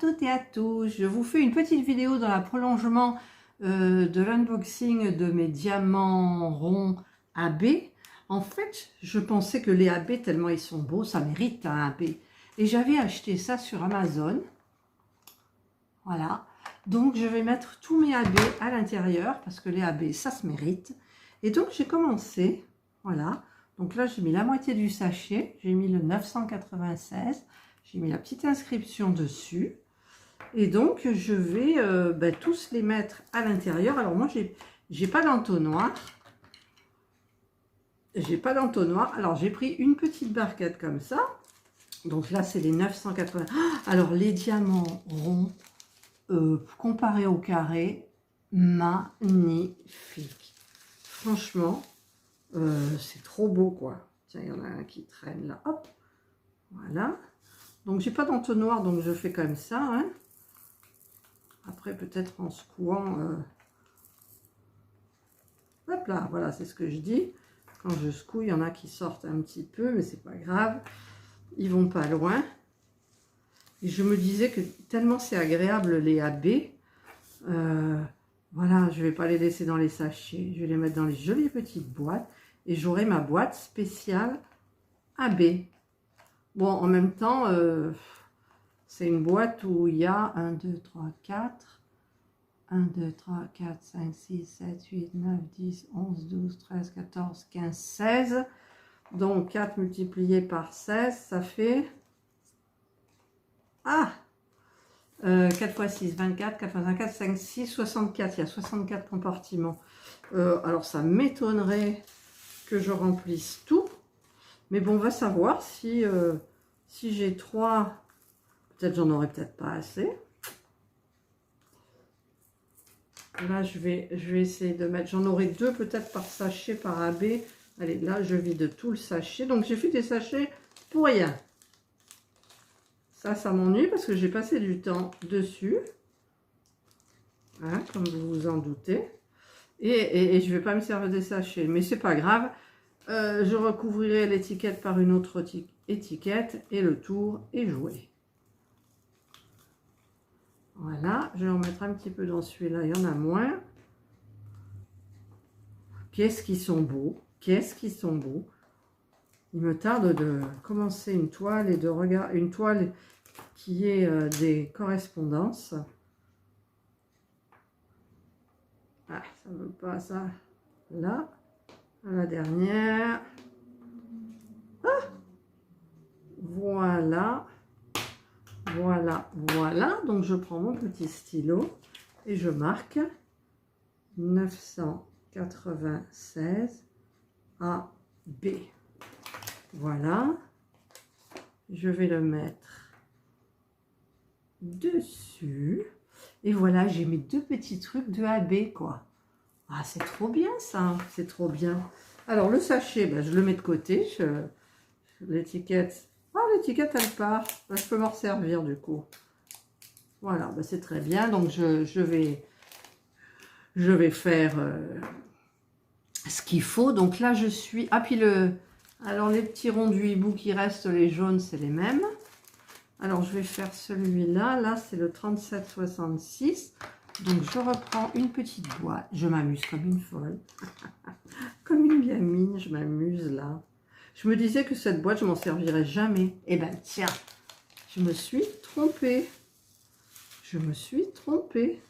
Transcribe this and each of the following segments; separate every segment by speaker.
Speaker 1: toutes et à tous, je vous fais une petite vidéo dans la prolongement de l'unboxing de mes diamants ronds AB. En fait, je pensais que les AB, tellement ils sont beaux, ça mérite un AB. Et j'avais acheté ça sur Amazon. Voilà. Donc, je vais mettre tous mes AB à l'intérieur parce que les AB, ça se mérite. Et donc, j'ai commencé. Voilà. Donc là, j'ai mis la moitié du sachet. J'ai mis le 996. J'ai mis la petite inscription dessus. Et donc, je vais tous les mettre à l'intérieur. Alors, moi, j'ai pas d'entonnoir. J'ai pas d'entonnoir. Alors, j'ai pris une petite barquette comme ça. Donc là, c'est les 980. Alors, les diamants ronds, comparés au carré, magnifique. Franchement, c'est trop beau, quoi. Tiens, il y en a un qui traîne là. Hop, voilà. Donc, j'ai pas d'entonnoir, donc je fais comme ça. Hein. Après, peut-être en secouant. Hop là, voilà, c'est ce que je dis. Quand je secoue, il y en a qui sortent un petit peu, mais c'est pas grave. Ils vont pas loin. Et je me disais que tellement c'est agréable les AB. Voilà, je vais pas les laisser dans les sachets. Je vais les mettre dans les jolies petites boîtes. Et j'aurai ma boîte spéciale AB. Bon, en même temps, c'est une boîte où il y a 1, 2, 3, 4. 1, 2, 3, 4, 5, 6, 7, 8, 9, 10, 11, 12, 13, 14, 15, 16. Donc 4 multiplié par 16, ça fait... Ah 4 x 6, 24, 4 x 1, 4, 5, 6, 64. Il y a 64 compartiments. Alors ça m'étonnerait que je remplisse tout. Mais bon, on va savoir si, si j'ai 3... Peut-être j'en aurai peut-être pas assez. Là, je vais essayer de mettre... J'en aurai 2 peut-être par sachet, par AB. Allez, là, je vide tout le sachet. Donc, j'ai fait des sachets pour rien. Ça m'ennuie parce que j'ai passé du temps dessus. Hein, comme vous vous en doutez. Et je ne vais pas me servir des sachets. Mais c'est pas grave. Je recouvrirai l'étiquette par une autre étiquette. Et le tour est joué. Voilà, je vais en mettre un petit peu dans celui-là, il y en a moins. Qu'est-ce qu'ils sont beaux, qu'est-ce qu'ils sont beaux. Il me tarde de commencer une toile et de regarder une toile qui est des correspondances. Ah, ça ne veut pas ça. Là, à la dernière. Ah, voilà. Voilà, voilà. Donc, je prends mon petit stylo et je marque 996 AB. Voilà. Je vais le mettre dessus. Et voilà, j'ai mes 2 petits trucs de AB, quoi. Ah, c'est trop bien, ça. C'est trop bien. Alors, le sachet, ben, je le mets de côté. L'étiquette... Ah, l'étiquette, elle part. Ben, je peux m'en servir, du coup. Voilà, ben, c'est très bien. Donc, je vais faire ce qu'il faut. Donc là, je suis... Ah, puis alors, les petits ronds du hibou qui restent, les jaunes, c'est les mêmes. Alors, je vais faire celui-là. Là, c'est le 3766. Donc, je reprends une petite boîte. Je m'amuse comme une folle. Comme une gamine, je m'amuse là. Je me disais que cette boîte, je m'en servirais jamais. Eh ben, tiens, je me suis trompée. Je me suis trompée.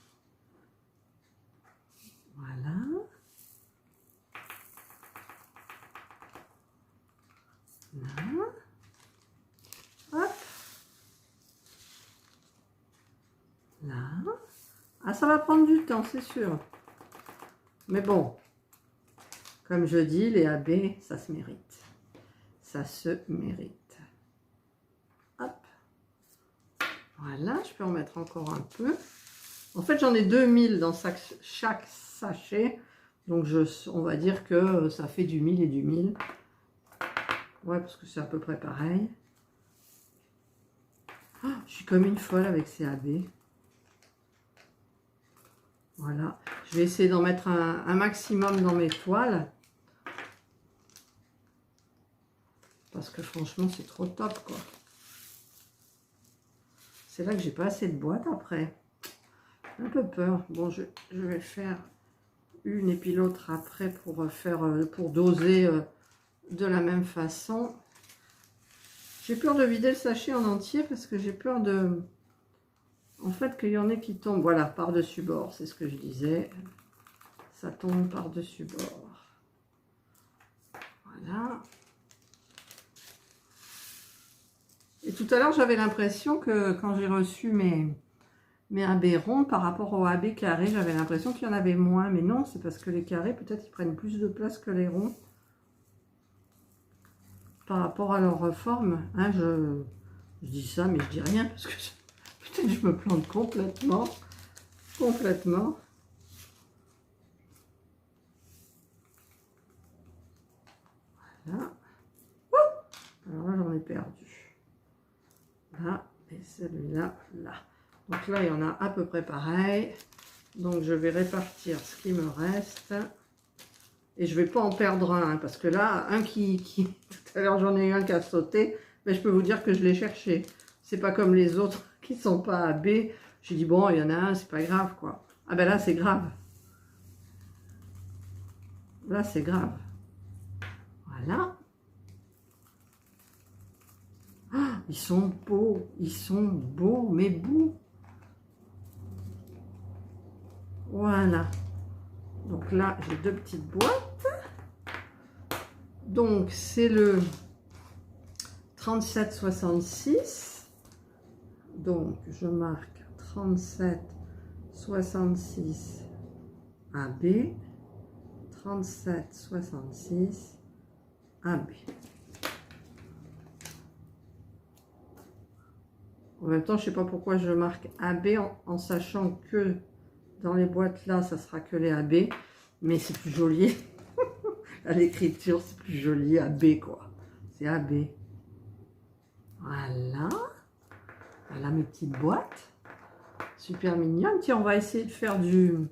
Speaker 1: Voilà. Là. Hop. Là. Ah, ça va prendre du temps, c'est sûr. Mais bon, comme je dis, les AB, ça se mérite. Ça se mérite. Hop. Voilà, je peux en mettre encore un peu. En fait, j'en ai 2000 dans chaque sachet. Donc, on va dire que ça fait du 1000 et du 1000. Ouais, parce que c'est à peu près pareil. Oh, je suis comme une folle avec ces AB. Voilà. Je vais essayer d'en mettre un maximum dans mes toiles. Parce que franchement, c'est trop top, quoi. C'est là que j'ai pas assez de boîtes après. Un peu peur. Bon, je vais faire une et puis l'autre après pour faire, pour doser de la même façon. J'ai peur de vider le sachet en entier parce que j'ai peur de... En fait, qu'il y en ait qui tombent. Voilà, par-dessus bord, c'est ce que je disais. Ça tombe par-dessus bord. Voilà. Et tout à l'heure, j'avais l'impression que quand j'ai reçu mes AB ronds par rapport aux AB carrés, j'avais l'impression qu'il y en avait moins. Mais non, c'est parce que les carrés, peut-être, ils prennent plus de place que les ronds. Par rapport à leur forme. Hein, je dis ça, mais je dis rien parce que peut-être je me plante complètement. Complètement. Voilà. Alors là, j'en ai perdu. Là, et celui-là, là. Donc là, il y en a à peu près pareil. Donc, je vais répartir ce qui me reste. Et je ne vais pas en perdre un, hein, parce que là, un qui... Tout à l'heure, j'en ai eu un qui a sauté. Mais je peux vous dire que je l'ai cherché. C'est pas comme les autres qui ne sont pas AB. J'ai dit, bon, il y en a un, c'est pas grave, quoi. Ah ben là, c'est grave. Là, c'est grave. Voilà. Ah, ils sont beaux, mais beaux. Voilà. Donc là, j'ai deux petites boîtes. Donc, c'est le 37,66. Donc, je marque 37,66 AB. 37,66 AB. En même temps, je ne sais pas pourquoi je marque AB en sachant que dans les boîtes là, ça sera que les AB. Mais c'est plus joli. À l'écriture, c'est plus joli. AB, quoi. C'est AB. Voilà. Voilà mes petites boîtes. Super mignonnes. Tiens, on va essayer de faire du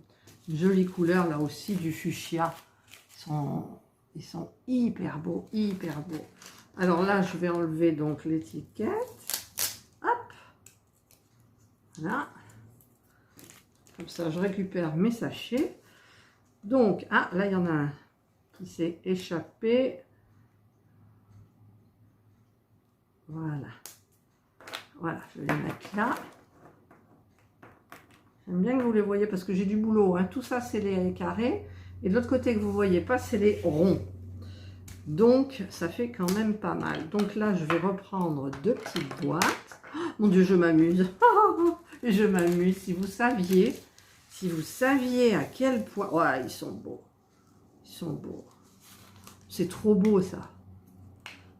Speaker 1: jolie couleur là aussi, du fuchsia. Ils sont hyper beaux, hyper beaux. Alors là, je vais enlever donc l'étiquette. Hop. Voilà. Comme ça, je récupère mes sachets. Donc, ah, là, il y en a un qui s'est échappé. Voilà. Voilà, je vais les mettre là. J'aime bien que vous les voyez parce que j'ai du boulot. Hein. Tout ça, c'est les carrés. Et de l'autre côté que vous ne voyez pas, c'est les ronds. Donc, ça fait quand même pas mal. Donc là, je vais reprendre deux petites boîtes. Oh, mon Dieu, je m'amuse. Je m'amuse. Si vous saviez à quel point... Ouais, ils sont beaux. Ils sont beaux. C'est trop beau, ça.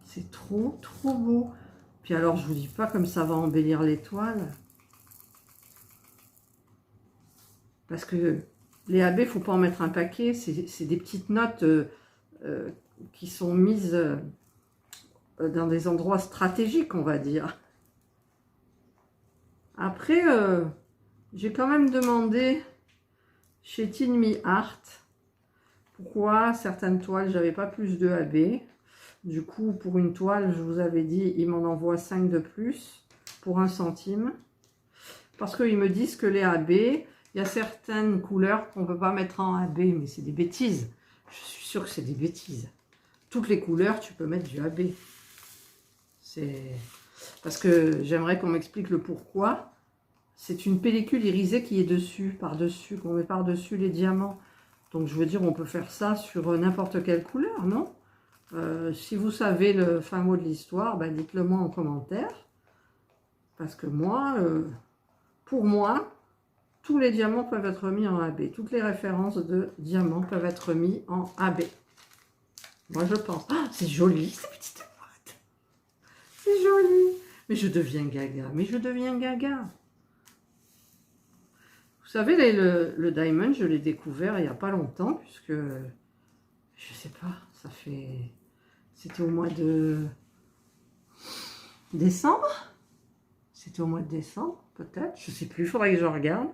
Speaker 1: C'est trop, trop beau. Puis alors, je vous dis pas comme ça va embellir l'étoile. Parce que les AB, il ne faut pas en mettre un paquet. C'est des petites notes qui sont mises dans des endroits stratégiques, on va dire. Après, j'ai quand même demandé chez Tin Me Art pourquoi certaines toiles, j'avais pas plus de AB. Du coup, pour une toile, je vous avais dit, ils m'en envoient 5 de plus pour 1 centime. Parce qu'ils me disent que les AB, il y a certaines couleurs qu'on ne peut pas mettre en AB, mais c'est des bêtises. Je suis sûre que c'est des bêtises. Toutes les couleurs, tu peux mettre du AB. C'est parce que j'aimerais qu'on m'explique le pourquoi. C'est une pellicule irisée qui est dessus, par-dessus, qu'on met par-dessus les diamants. Donc, je veux dire, on peut faire ça sur n'importe quelle couleur, non? Si vous savez le fin mot de l'histoire, ben dites-le moi en commentaire. Parce que moi, pour moi, tous les diamants peuvent être mis en AB. Toutes les références de diamants peuvent être mis en AB. Moi, je pense. Ah, c'est joli, ces petites boîtes. C'est joli. Mais je deviens gaga. Mais je deviens gaga. Vous savez, le diamond, je l'ai découvert il n'y a pas longtemps, puisque, je sais pas, ça fait... C'était au mois de décembre. C'était au mois de décembre, peut-être. Je sais plus, il faudrait que je regarde.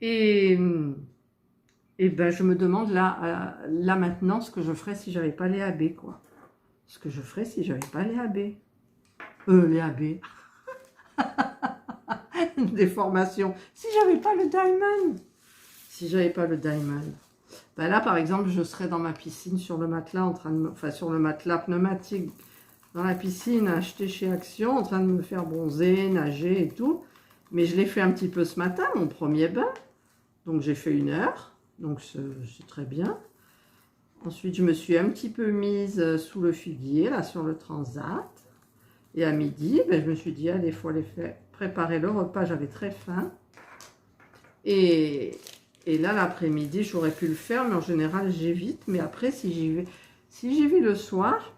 Speaker 1: Et ben, je me demande là maintenant ce que je ferais si j'avais pas les AB, quoi. Ce que je ferais si j'avais pas les AB. Les AB. une déformation. Si j'avais pas le diamond, si j'avais pas le diamond, ben là par exemple je serais dans ma piscine sur le matelas en train de enfin sur le matelas pneumatique dans la piscine acheté chez Action en train de me faire bronzer, nager et tout. Mais je l'ai fait un petit peu ce matin, mon premier bain. Donc j'ai fait 1 heure, donc c'est très bien. Ensuite je me suis un petit peu mise sous le figuier là sur le transat. Et à midi, ben, je me suis dit, allez, il faut aller préparer le repas, j'avais très faim. Et là, l'après-midi, j'aurais pu le faire, mais en général, j'évite. Mais après, si j'y vais le soir,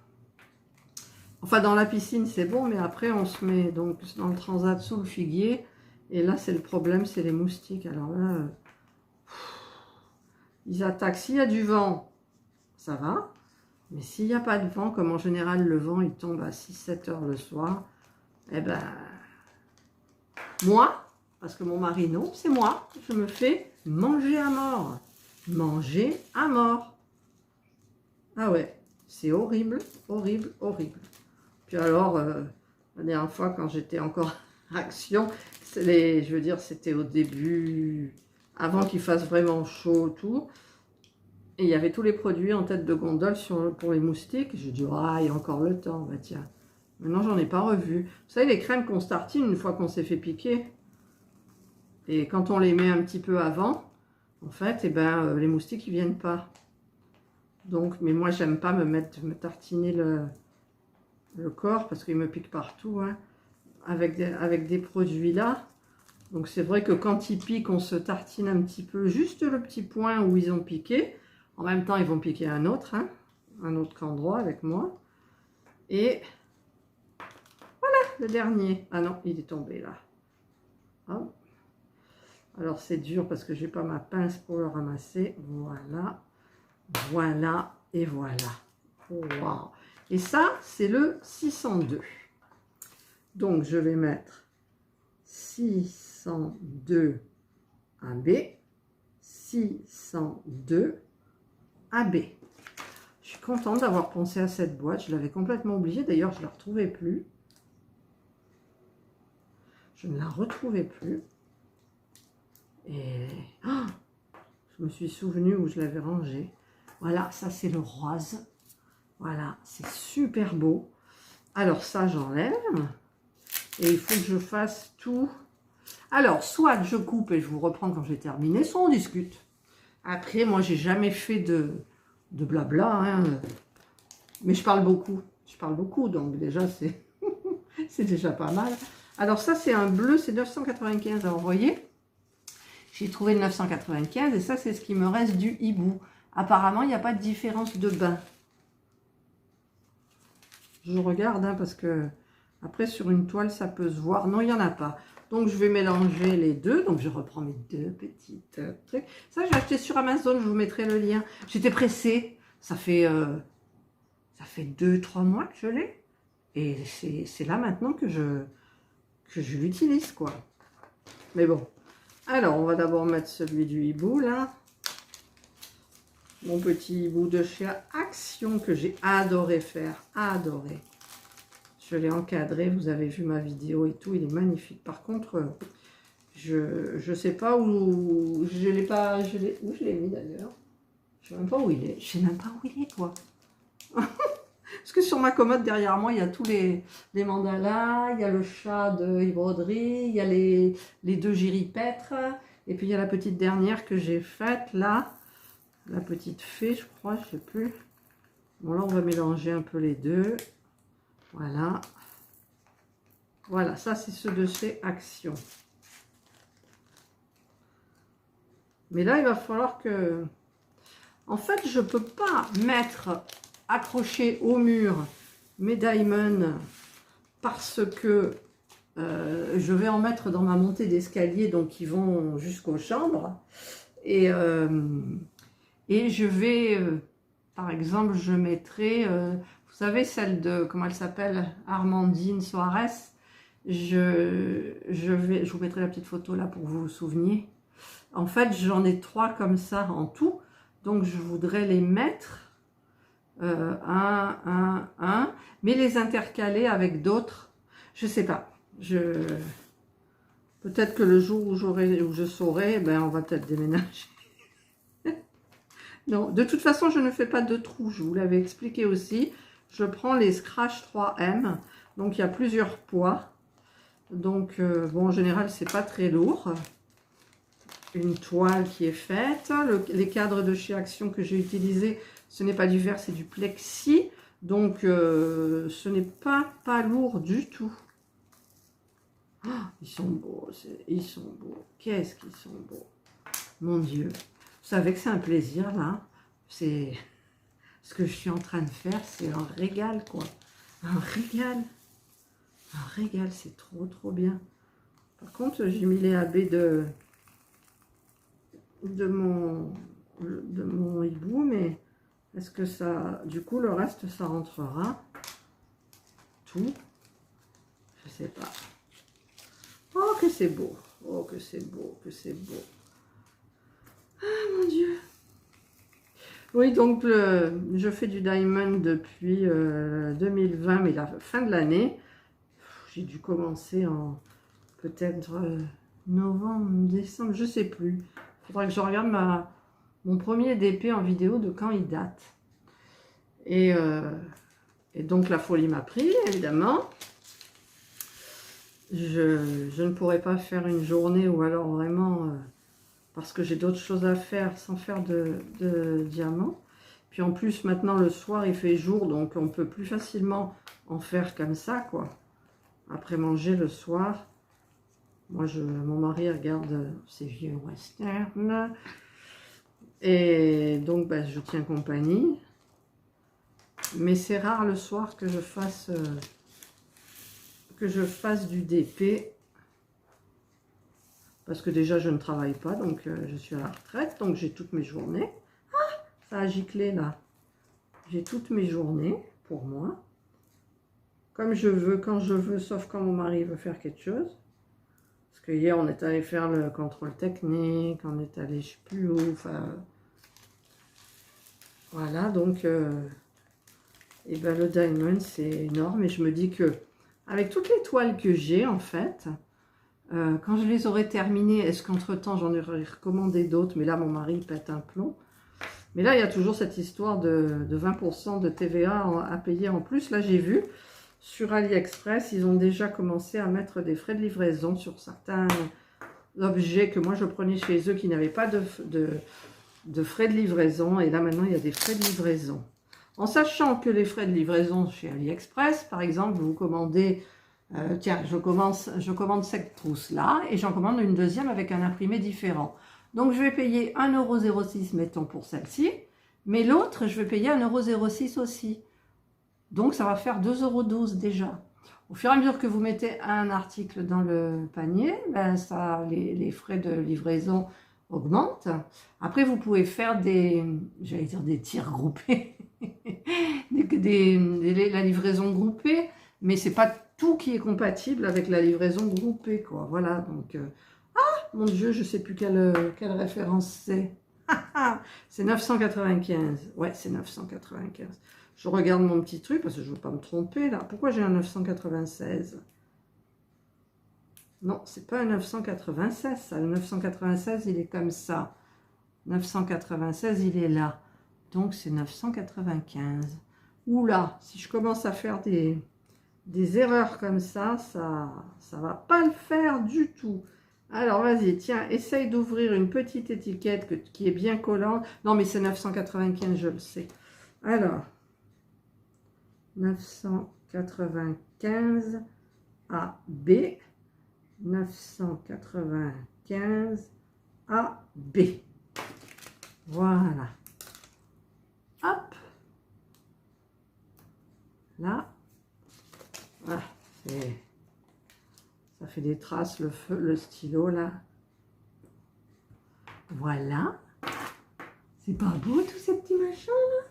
Speaker 1: enfin, dans la piscine, c'est bon, mais après, on se met donc dans le transat sous le figuier. Et là, c'est le problème, c'est les moustiques. Alors là, ils attaquent. S'il y a du vent, ça va. Mais s'il n'y a pas de vent, comme en général le vent il tombe à 6-7 heures le soir, eh ben, moi, parce que mon mari non, c'est moi, je me fais manger à mort. Manger à mort. Ah ouais, c'est horrible, horrible, horrible. Puis alors, la dernière fois quand j'étais encore à Action, je veux dire, c'était au début, avant qu'il fasse vraiment chaud, tout. Et il y avait tous les produits en tête de gondole pour les moustiques. J'ai dit, ah, il y a encore le temps. Bah tiens, maintenant j'en ai pas revu. Vous savez, les crèmes qu'on se tartine une fois qu'on s'est fait piquer. Et quand on les met un petit peu avant, en fait, eh ben, les moustiques, ils viennent pas. Donc, mais moi, j'aime pas me tartiner le corps parce qu'il me pique partout, hein, avec des produits là. Donc, c'est vrai que quand ils piquent, on se tartine un petit peu, juste le petit point où ils ont piqué. En même temps, ils vont piquer un autre endroit avec moi. Et voilà, le dernier. Ah non, il est tombé là. Hop. Alors, c'est dur parce que j'ai pas ma pince pour le ramasser. Voilà, voilà et voilà. Wow. Et ça, c'est le 602. Donc, je vais mettre 602 AB, 602 AB. Je suis contente d'avoir pensé à cette boîte. Je l'avais complètement oubliée. D'ailleurs, je ne la retrouvais plus. Je ne la retrouvais plus. Et oh, je me suis souvenue où je l'avais rangée. Voilà, ça c'est le rose. Voilà, c'est super beau. Alors ça, j'enlève. Et il faut que je fasse tout. Alors, soit je coupe et je vous reprends quand j'ai terminé, soit on discute. Après, moi, j'ai jamais fait de blabla, hein. Mais je parle beaucoup. Je parle beaucoup, donc déjà, c'est déjà pas mal. Alors ça, c'est un bleu, c'est 995. Alors, vous voyez, j'ai trouvé le 995 et ça, c'est ce qui me reste du hibou. Apparemment, il n'y a pas de différence de bain. Je regarde, hein, parce que après, sur une toile, ça peut se voir. Non, il n'y en a pas. Donc, je vais mélanger les deux. Donc, je reprends mes deux petites trucs. Ça, j'ai acheté sur Amazon. Je vous mettrai le lien. J'étais pressée. Ça fait 2-3 mois que je l'ai. Et c'est là maintenant que je l'utilise, quoi. Mais bon. Alors, on va d'abord mettre celui du hibou, là. Mon petit hibou de chez Action que j'ai adoré faire. Adoré. Je l'ai encadré, vous avez vu ma vidéo et tout, il est magnifique. Par contre, je sais pas où je l'ai pas, où je l'ai mis d'ailleurs. Je sais même pas où il est. Je sais même pas où il est, quoi. Parce que sur ma commode derrière moi, il y a tous les mandalas, il y a le chat de Yves Broderie, il y a les deux giripètres, et puis il y a la petite dernière que j'ai faite là, la petite fée, je crois, je sais plus. Bon, là, on va mélanger un peu les deux. Voilà. Voilà, ça, c'est ceux de chez Action. Mais là, il va falloir que... En fait, je ne peux pas accrocher au mur mes diamonds parce que je vais en mettre dans ma montée d'escalier, donc ils vont jusqu'aux chambres. Et je vais, par exemple, je mettrai... vous savez, celle de, comment elle s'appelle, Armandine Soares. Je vous mettrai la petite photo là pour que vous vous souveniez. En fait, j'en ai 3 comme ça en tout. Donc, je voudrais les mettre mais les intercaler avec d'autres. Je sais pas. Peut-être que le jour où je saurai, ben on va peut-être déménager. Non, de toute façon, je ne fais pas de trous. Je vous l'avais expliqué aussi. Je prends les Scratch 3M. Donc, il y a plusieurs poids. Donc, bon, en général, c'est pas très lourd. Une toile qui est faite. Les cadres de chez Action que j'ai utilisés, ce n'est pas du verre, c'est du plexi. Donc, ce n'est pas lourd du tout. Oh, ils sont beaux, ils sont beaux. Qu'est-ce qu'ils sont beaux. Mon Dieu. Vous savez que c'est un plaisir, là. C'est ce que je suis en train de faire, c'est un régal, quoi. Un régal. Un régal, c'est trop, trop bien. Par contre, j'ai mis les AB de mon hibou, mais est-ce que ça... Du coup, le reste, ça rentrera. Tout. Je sais pas. Oh, que c'est beau. Oh, que c'est beau, que c'est beau. Ah, mon Dieu. Oui, donc, je fais du diamond depuis 2020, mais la fin de l'année. J'ai dû commencer en peut-être novembre, décembre, je sais plus. Il faudra que je regarde mon premier DP en vidéo de quand il date. Et donc la folie m'a pris, évidemment. Je ne pourrais pas faire une journée ou alors vraiment parce que j'ai d'autres choses à faire sans faire de diamants. Puis en plus, maintenant le soir, il fait jour, donc on peut plus facilement en faire comme ça, quoi. Après manger le soir, moi, mon mari regarde ces vieux westerns. Et donc, ben, je tiens compagnie. Mais c'est rare le soir que je fasse du DP. Parce que déjà, je ne travaille pas, donc je suis à la retraite. Donc, j'ai toutes mes journées. Ah, ça a giclé, là. J'ai toutes mes journées pour moi. Comme je veux, quand je veux, sauf quand mon mari veut faire quelque chose. Parce que hier, on est allé faire le contrôle technique, on est allé, je ne sais plus où, enfin... Voilà, donc... et ben, le diamond, c'est énorme. Et je me dis que, avec toutes les toiles que j'ai, en fait, quand je les aurai terminées, est-ce qu'entre-temps, j'en aurais recommandé d'autres? Mais là, mon mari pète un plomb. Mais là, il y a toujours cette histoire de 20% de TVA à payer en plus. Là, j'ai vu... Sur AliExpress, ils ont déjà commencé à mettre des frais de livraison sur certains objets que moi je prenais chez eux qui n'avaient pas de frais de livraison. Et là maintenant, il y a des frais de livraison. En sachant que les frais de livraison chez AliExpress, par exemple, vous commandez, tiens, je commande cette trousse-là et j'en commande une deuxième avec un imprimé différent. Donc je vais payer 1,06 €, mettons, pour celle-ci, mais l'autre, je vais payer 1,06 € aussi. Donc, ça va faire 2,12 € déjà. Au fur et à mesure que vous mettez un article dans le panier, ben les frais de livraison augmentent. Après, vous pouvez faire j'allais dire des tirs groupés, la livraison groupée, mais c'est pas tout qui est compatible avec la livraison groupée, quoi. Voilà, donc... ah, mon Dieu, je sais plus quelle référence c'est. C'est 995. Ouais, c'est 995. Je regarde mon petit truc parce que je ne veux pas me tromper là. Pourquoi j'ai un 996? Non, c'est pas un 996 ça. Le 996, il est comme ça. 996, il est là. Donc, c'est 995. Oula, si je commence à faire des erreurs comme ça va pas le faire du tout. Alors, vas-y, tiens, essaye d'ouvrir une petite étiquette qui est bien collante. Non, mais c'est 995, je le sais. Alors... 995 AB, 995 AB. Voilà. Hop. Là. Ah, ça fait des traces, le stylo, là. Voilà. C'est pas beau, tous ces petits machins, là?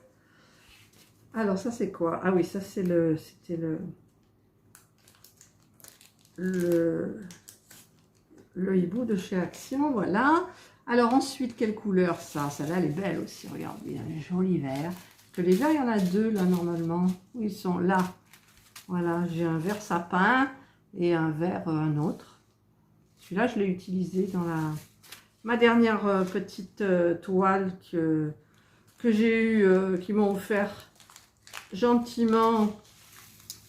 Speaker 1: Alors, ça, c'est quoi? Ah oui, ça, c'était le hibou de chez Action, voilà. Alors, ensuite, quelle couleur, ça? Celle-là, elle est belle aussi, regardez, il y a un joli vert. Que les verts, il y en a deux, là, normalement. Où ils sont? Là. Voilà, j'ai un vert sapin et un vert, un autre. Celui-là, je l'ai utilisé dans ma dernière petite toile que j'ai eu, qui m'ont offert gentiment.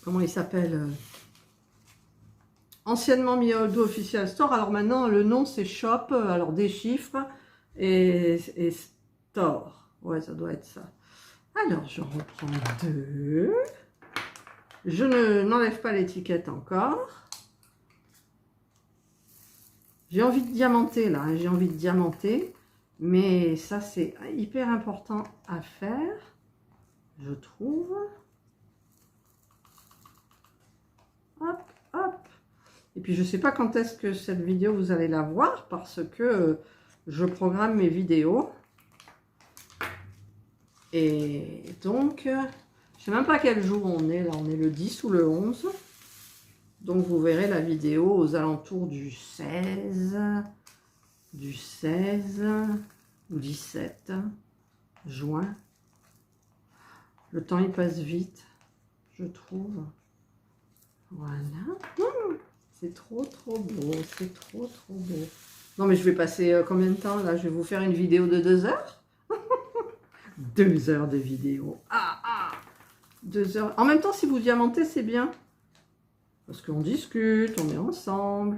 Speaker 1: Comment il s'appelle anciennement Mioldo Official Store. Alors maintenant, le nom c'est Shop, alors des chiffres et Store. Ouais, ça doit être ça. Alors, je reprends 2. Je n'enlève pas l'étiquette encore. J'ai envie de diamanter là, hein, j'ai envie de diamanter. Mais ça, c'est hyper important à faire, je trouve. Hop, hop. Et puis, je ne sais pas quand est-ce que cette vidéo, vous allez la voir, parce que je programme mes vidéos. Et donc, je ne sais même pas quel jour on est, là. On est le 10 ou le 11. Donc, vous verrez la vidéo aux alentours du 16 ou 17 juin. Le temps, il passe vite, je trouve. Voilà. C'est trop, trop beau. C'est trop, trop beau. Non, mais je vais passer combien de temps, là? Je vais vous faire une vidéo de 2 heures. 2 heures de vidéo. 2 heures. En même temps, si vous diamantez, c'est bien. Parce qu'on discute, on est ensemble.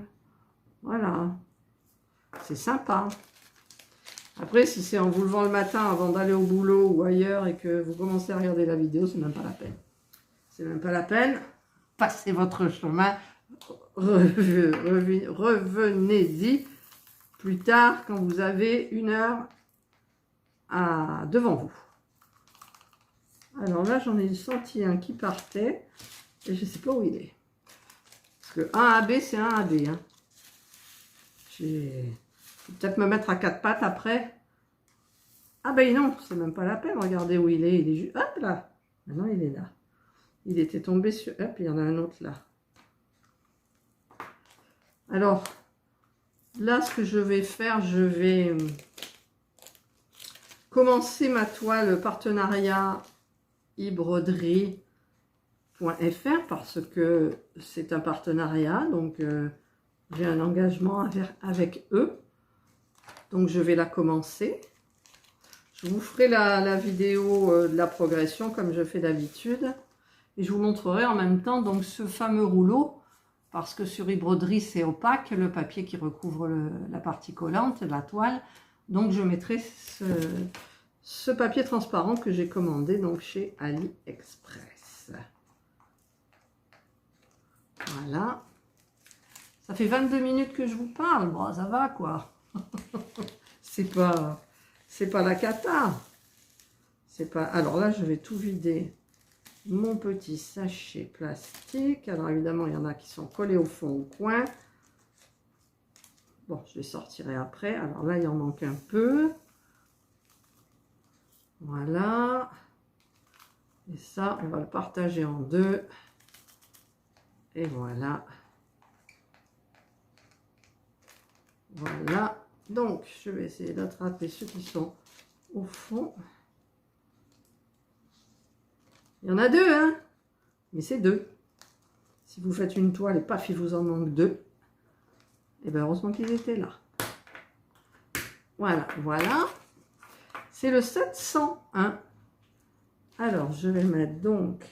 Speaker 1: Voilà. C'est sympa. Après, si c'est en vous levant le matin avant d'aller au boulot ou ailleurs et que vous commencez à regarder la vidéo, c'est même pas la peine. C'est même pas la peine. Passez votre chemin. Revenez-y plus tard quand vous avez 1 heure devant vous. Alors là, j'en ai senti un qui partait et je ne sais pas où il est. Parce que 1 AB, c'est 1 AB. Hein. Je vais peut-être me mettre à 4 pattes après. Ah ben non, c'est même pas la peine. Regardez où il est. Il est juste... Hop là. Maintenant, il est là. Il était tombé sur... Hop, il y en a un autre là. Alors, là, ce que je vais faire, je vais commencer ma toile partenariat e-broderie.fr parce que c'est un partenariat, donc j'ai un engagement avec eux. Donc, je vais la commencer. Je vous ferai la vidéo de la progression comme je fais d'habitude. Et je vous montrerai en même temps donc ce fameux rouleau. Parce que sur e-broderie, c'est opaque, le papier qui recouvre la partie collante de la toile. Donc, je mettrai ce papier transparent que j'ai commandé donc chez AliExpress. Voilà. Ça fait 22 minutes que je vous parle. Bon, ça va, quoi. C'est pas la cata. C'est pas... Alors là, je vais tout vider. Mon petit sachet plastique. Alors évidemment, il y en a qui sont collés au fond, au coin. Bon, je les sortirai après. Alors là, il en manque un peu. Voilà. Et ça, on va le partager en 2. Et voilà. Voilà. Donc, je vais essayer d'attraper ceux qui sont au fond. Il y en a 2, hein, mais c'est 2. Si vous faites une toile et paf, il vous en manque 2, et bien heureusement qu'ils étaient là. Voilà, voilà. C'est le 701. Alors, je vais mettre donc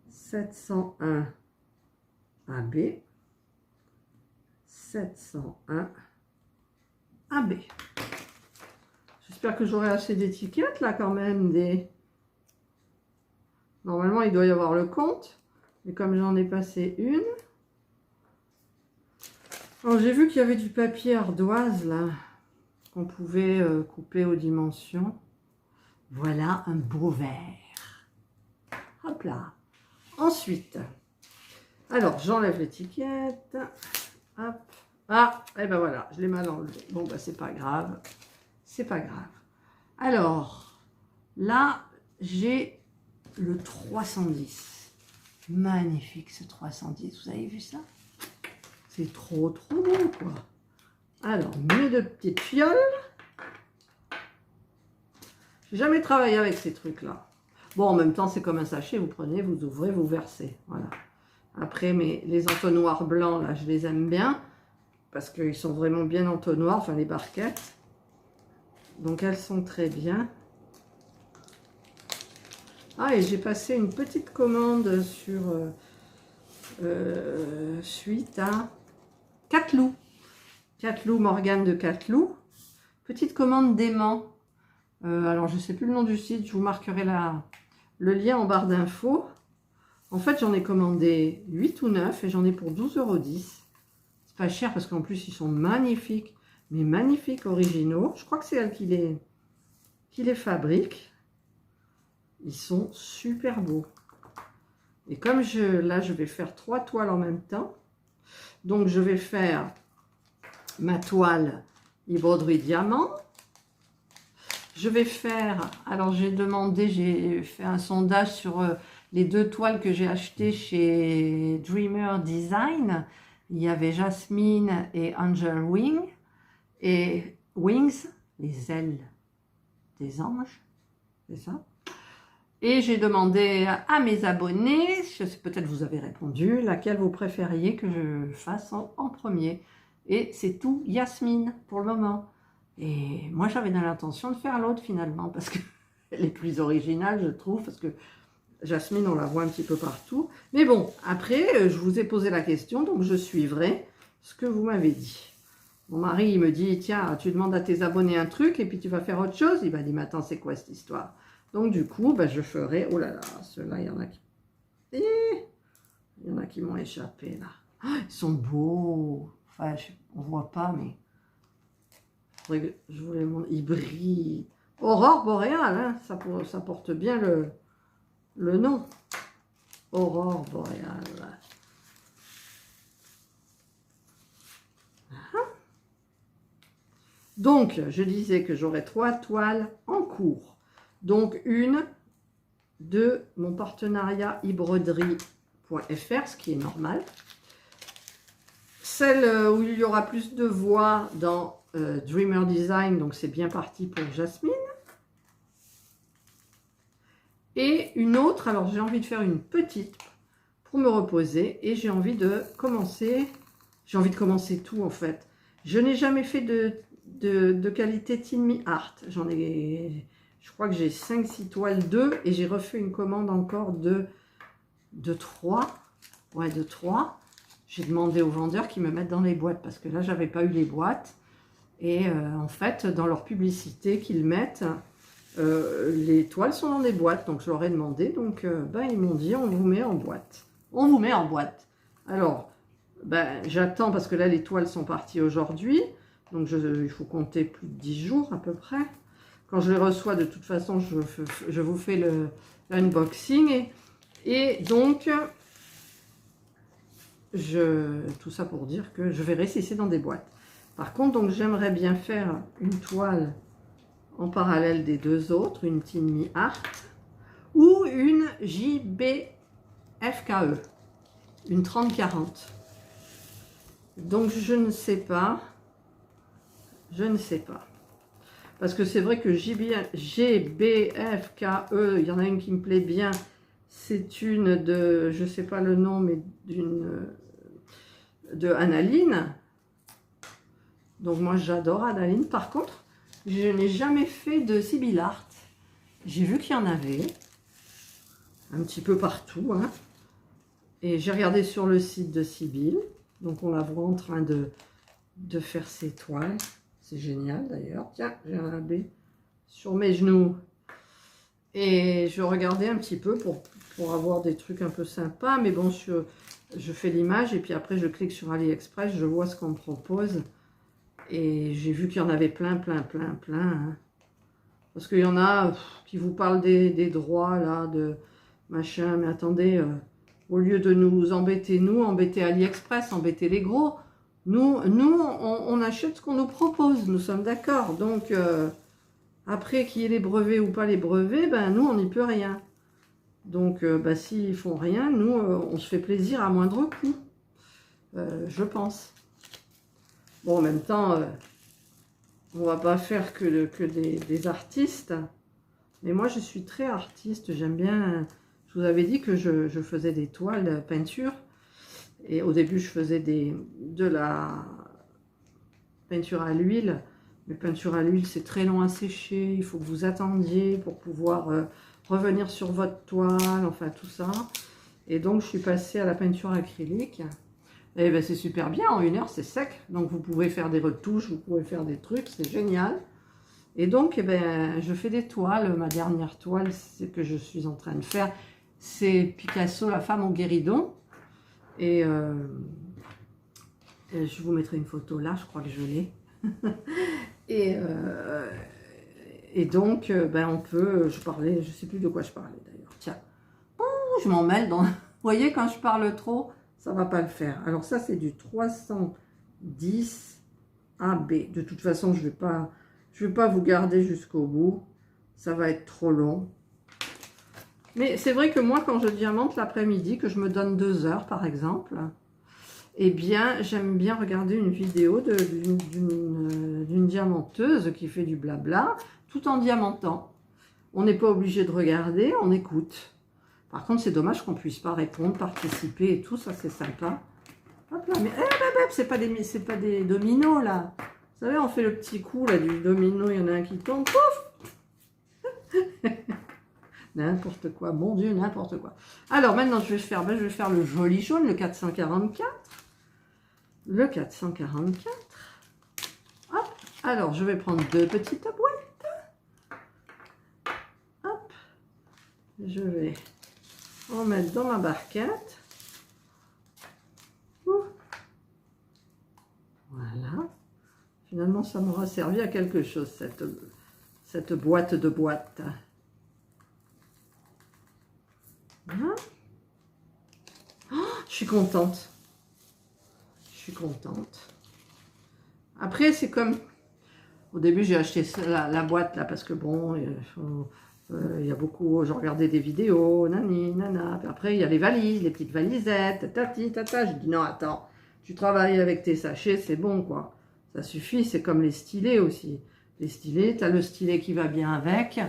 Speaker 1: 701 AB, 701 AB. J'espère que j'aurai assez d'étiquettes là quand même, Normalement, il doit y avoir le compte, mais comme j'en ai passé une. Alors, j'ai vu qu'il y avait du papier ardoise, là, qu'on pouvait couper aux dimensions. Voilà un beau verre. Hop là. Ensuite, alors, j'enlève l'étiquette. Hop. Ah, et ben voilà, je l'ai mal enlevé. Bon, ben, c'est pas grave. C'est pas grave. Alors, là, j'ai le 310. Magnifique ce 310. Vous avez vu ça? C'est trop, trop beau, quoi. Alors, mes 2 petites fioles. J'ai jamais travaillé avec ces trucs-là. Bon, en même temps, c'est comme un sachet. Vous prenez, vous ouvrez, vous versez. Voilà. Après, les entonnoirs blancs, là, je les aime bien. parce qu'ils sont vraiment bien entonnoirs, enfin les barquettes. Donc elles sont très bien. Ah, et j'ai passé une petite commande sur suite à Catlou. Catlou, Morgane de Catlou. Petite commande d'aimant. Alors je ne sais plus le nom du site, je vous marquerai le lien en barre d'infos. En fait, j'en ai commandé 8 ou 9 et j'en ai pour 12,10 €. C'est pas cher parce qu'en plus, ils sont magnifiques. Mais magnifiques, originaux. Je crois que c'est elle qui les fabrique. Ils sont super beaux. Et comme là, je vais faire 3 toiles en même temps. Donc, je vais faire ma toile broderie diamant. Je vais faire, alors j'ai fait un sondage sur les 2 toiles que j'ai achetées chez Dreamer Design. Il y avait Jasmine et Angel Wings, les ailes des anges, c'est ça. Et j'ai demandé à mes abonnés, je sais peut-être vous avez répondu, laquelle vous préfériez que je fasse en premier. Et c'est tout Yasmine pour le moment. Et moi, j'avais dans l'intention de faire l'autre finalement, parce qu'elle est plus originale, je trouve, parce que Jasmine, on la voit un petit peu partout. Mais bon, après, je vous ai posé la question, donc je suivrai ce que vous m'avez dit. Mon mari, il me dit, tiens, tu demandes à tes abonnés un truc, et puis tu vas faire autre chose. Il m'a dit, mais attends, c'est quoi cette histoire? Donc du coup, ben, je ferai, oh là là, ceux-là, il y en a qui... Il y en a qui m'ont échappé, là. Ah, ils sont beaux. Enfin, on voit pas, mais... Je voulais montrer. Ils brillent. Aurore boréale, hein, ça porte bien le nom. Aurore boréale. Donc, je disais que j'aurais 3 toiles en cours. Donc, une de mon partenariat ebroderie.fr, ce qui est normal. Celle où il y aura plus de voix dans Dreamer Design, donc c'est bien parti pour Jasmine. Et une autre, alors j'ai envie de faire une petite pour me reposer et j'ai envie de commencer tout en fait. Je n'ai jamais fait de qualité Tin Me Art. Je crois que j'ai 5-6 toiles 2 et j'ai refait une commande encore de 3. Ouais, de 3. J'ai demandé aux vendeurs qu'ils me mettent dans les boîtes parce que là, j'avais pas eu les boîtes. Et en fait, dans leur publicité qu'ils mettent, les toiles sont dans des boîtes. Donc, je leur ai demandé. Donc, ben, ils m'ont dit, on vous met en boîte. On vous met en boîte. Alors, ben, j'attends parce que là, les toiles sont parties aujourd'hui. Donc, il faut compter plus de 10 jours à peu près. Quand je les reçois, de toute façon, je vous fais l'unboxing. Et donc... tout ça pour dire que je verrai si c'est dans des boîtes. Par contre, donc j'aimerais bien faire une toile en parallèle des 2 autres, une Tin Me Art ou une JBFKE, une 30-40. Donc je ne sais pas. Parce que c'est vrai que GBFKE, il y en a une qui me plaît bien. C'est une de, je ne sais pas le nom, mais de Analine. Donc moi j'adore Analine. Par contre, je n'ai jamais fait de Sibyl Art. J'ai vu qu'il y en avait un petit peu partout, hein. Et j'ai regardé sur le site de Sibyl. Donc on la voit en train de faire ses toiles. C'est génial d'ailleurs. Tiens, j'ai un abbé sur mes genoux. Et je regardais un petit peu pour avoir des trucs un peu sympas. Mais bon, je fais l'image et puis après je clique sur AliExpress, je vois ce qu'on me propose. Et j'ai vu qu'il y en avait plein. Hein. Parce qu'il y en a qui vous parlent des droits, là, de machin. Mais attendez, au lieu de nous embêter, embêter AliExpress, embêter les gros, nous on achète ce qu'on nous propose. Nous sommes d'accord. Donc... après, qu'il y ait les brevets ou pas les brevets, ben nous, on n'y peut rien. Donc, ben, s'ils font rien, nous, on se fait plaisir à moindre coût. Je pense. Bon, en même temps, on va pas faire que des artistes. Mais moi, je suis très artiste. J'aime bien... Je vous avais dit que je faisais des toiles peinture. Et au début, je faisais de la peinture à l'huile. Mais peinture à l'huile, c'est très long à sécher. Il faut que vous attendiez pour pouvoir revenir sur votre toile, enfin tout ça. Et donc, je suis passée à la peinture acrylique. Et ben, c'est super bien, en 1 heure, c'est sec. Donc, vous pouvez faire des retouches, vous pouvez faire des trucs, c'est génial. Et donc, eh ben, je fais des toiles. Ma dernière toile, c'est que je suis en train de faire, c'est Picasso, la femme au guéridon. Et je vous mettrai une photo là, je crois que je l'ai. et donc, ben, on peut, je parlais, je sais plus de quoi je parlais d'ailleurs. Tiens, je m'en mêle dans... Vous voyez, quand je parle trop, ça va pas le faire. Alors ça, c'est du 310 AB. De toute façon, je vais pas vous garder jusqu'au bout. Ça va être trop long. Mais c'est vrai que moi, quand je diamante l'après-midi, que je me donne 2 heures, par exemple, eh bien, j'aime bien regarder une vidéo d'une diamanteuse qui fait du blabla, tout en diamantant. On n'est pas obligé de regarder, on écoute. Par contre, c'est dommage qu'on ne puisse pas répondre, participer et tout, ça c'est sympa. Hop là, mais c'est pas des dominos là. Vous savez, on fait le petit coup là du domino, il y en a un qui tombe, pouf. N'importe quoi, mon Dieu, n'importe quoi. Alors maintenant, je vais faire le joli jaune, le 444. Le 444. Hop, alors je vais prendre 2 petites boîtes. Hop, je vais en mettre dans ma barquette. Voilà. Finalement, ça m'aura servi à quelque chose, cette boîte de boîtes. Voilà. Oh, je suis contente. Je suis contente. Après, c'est comme... Au début, j'ai acheté la boîte, là, parce que bon, il y a beaucoup... J'ai regardé des vidéos, nani, nana. Puis après, il y a les valises, les petites valisettes, tati, tata. J'ai dit, non, attends, tu travailles avec tes sachets, c'est bon, quoi. Ça suffit, c'est comme les stylets aussi. Les stylets, tu as le stylet qui va bien avec.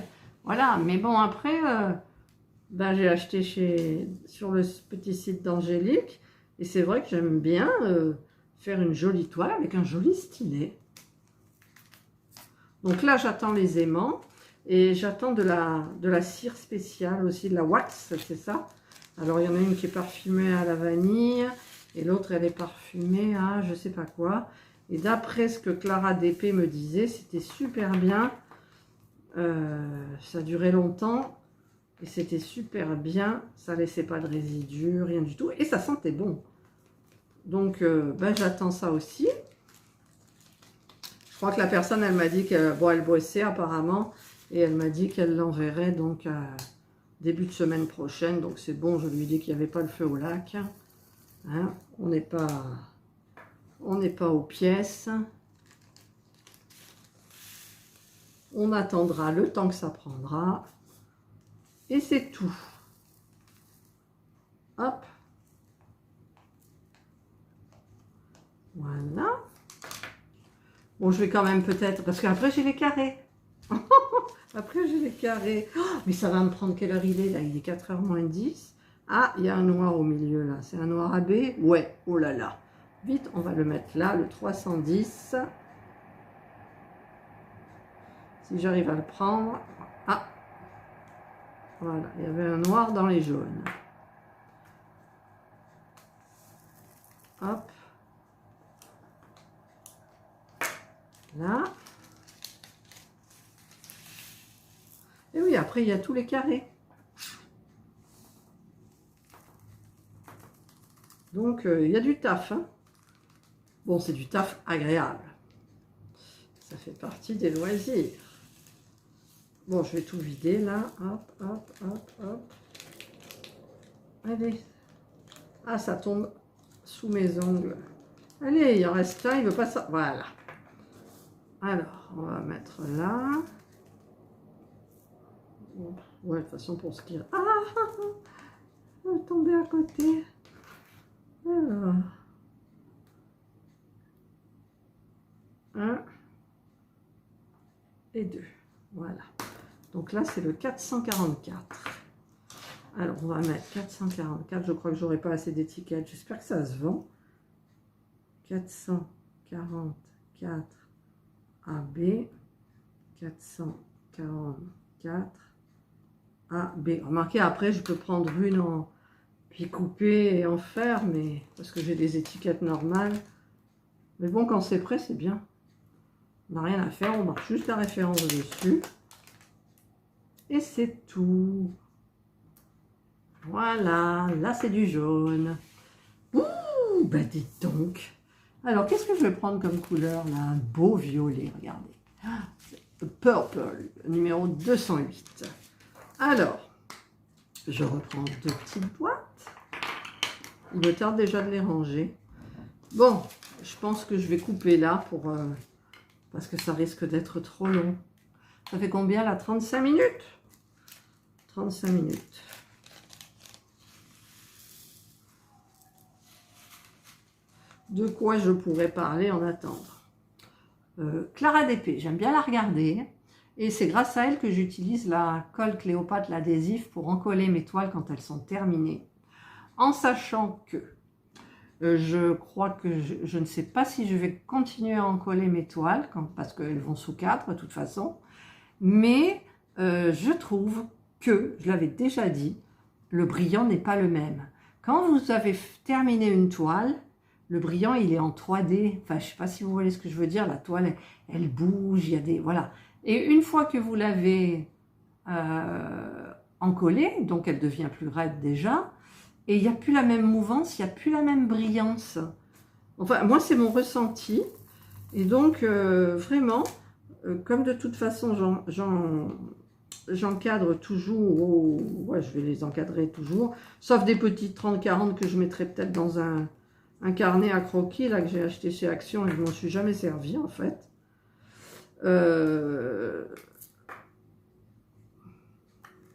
Speaker 1: Voilà, mais bon, après... Ben, j'ai acheté sur le petit site d'Angélique. Et c'est vrai que j'aime bien faire une jolie toile avec un joli stylet. Donc là, j'attends les aimants. Et j'attends de la cire spéciale aussi, de la wax, c'est ça. Alors, il y en a une qui est parfumée à la vanille. Et l'autre, elle est parfumée à je sais pas quoi. Et d'après ce que Clara DP me disait, c'était super bien. Ça durait longtemps. Et c'était super bien, ça laissait pas de résidus, rien du tout. Et ça sentait bon. Donc, ben, j'attends ça aussi. Je crois que la personne, elle m'a dit qu'elle elle bossait apparemment. Et elle m'a dit qu'elle l'enverrait donc début de semaine prochaine. Donc, c'est bon, je lui ai dit qu'il n'y avait pas le feu au lac. Hein, on n'est pas aux pièces. On attendra le temps que ça prendra. Et c'est tout. Hop. Voilà. Bon, je vais quand même peut-être... Parce qu'après, j'ai les carrés. Après, j'ai les carrés. Oh, mais ça va me prendre quelle heure il est, là? Il est 4h moins 10. Ah, il y a un noir au milieu, là. C'est un noir AB? Ouais. Oh là là. Vite, on va le mettre là, le 310. Si j'arrive à le prendre... Ah. Voilà, il y avait un noir dans les jaunes. Hop. Là. Et oui, après, il y a tous les carrés. Donc, il y a du taf. Hein. Bon, c'est du taf agréable. Ça fait partie des loisirs. Bon, je vais tout vider là. Hop, hop, hop, hop. Allez. Ah, ça tombe sous mes ongles. Allez, il en reste un, il ne veut pas ça. Voilà. Alors, on va mettre là. Ouais, de toute façon, pour ce qui... Ah, elle est tombée à côté. Alors. 1 et 2. Voilà. Donc là, c'est le 444. Alors, on va mettre 444. Je crois que j'aurai pas assez d'étiquettes. J'espère que ça se vend. 444. 4 AB, 444 AB. Remarquez, après, je peux prendre une en... puis couper et en faire, mais parce que j'ai des étiquettes normales. Mais bon, quand c'est prêt, c'est bien. On n'a rien à faire, on marque juste la référence dessus. Et c'est tout. Voilà, là c'est du jaune. Ouh, bah dites donc. Alors, qu'est-ce que je vais prendre comme couleur là? Un beau violet, regardez. Purple, numéro 208. Alors, je reprends deux petites boîtes. Il me tarde déjà de les ranger. Bon, je pense que je vais couper là pour parce que ça risque d'être trop long. Ça fait combien là? 35 minutes? 35 minutes. De quoi je pourrais parler en attendant? Clara d'épée, j'aime bien la regarder. Et c'est grâce à elle que j'utilise la colle Cléopâtre, l'adhésif, pour encoller mes toiles quand elles sont terminées. En sachant que je crois que je ne sais pas si je vais continuer à encoller mes toiles, parce qu'elles vont sous cadre de toute façon. Mais je trouve que, je l'avais déjà dit, le brillant n'est pas le même. Quand vous avez terminé une toile, le brillant, il est en 3D. Enfin, je ne sais pas si vous voyez ce que je veux dire. La toile, elle bouge, il y a des... Voilà. Et une fois que vous l'avez encollée, donc elle devient plus raide déjà, et il n'y a plus la même mouvance, il n'y a plus la même brillance. Enfin, moi, c'est mon ressenti. Et donc, vraiment, comme de toute façon, j'encadre toujours, ouais, je vais les encadrer toujours, sauf des petites 30-40 que je mettrai peut-être dans un carnet à croquis, là, que j'ai acheté chez Action, et je ne m'en suis jamais servi, en fait.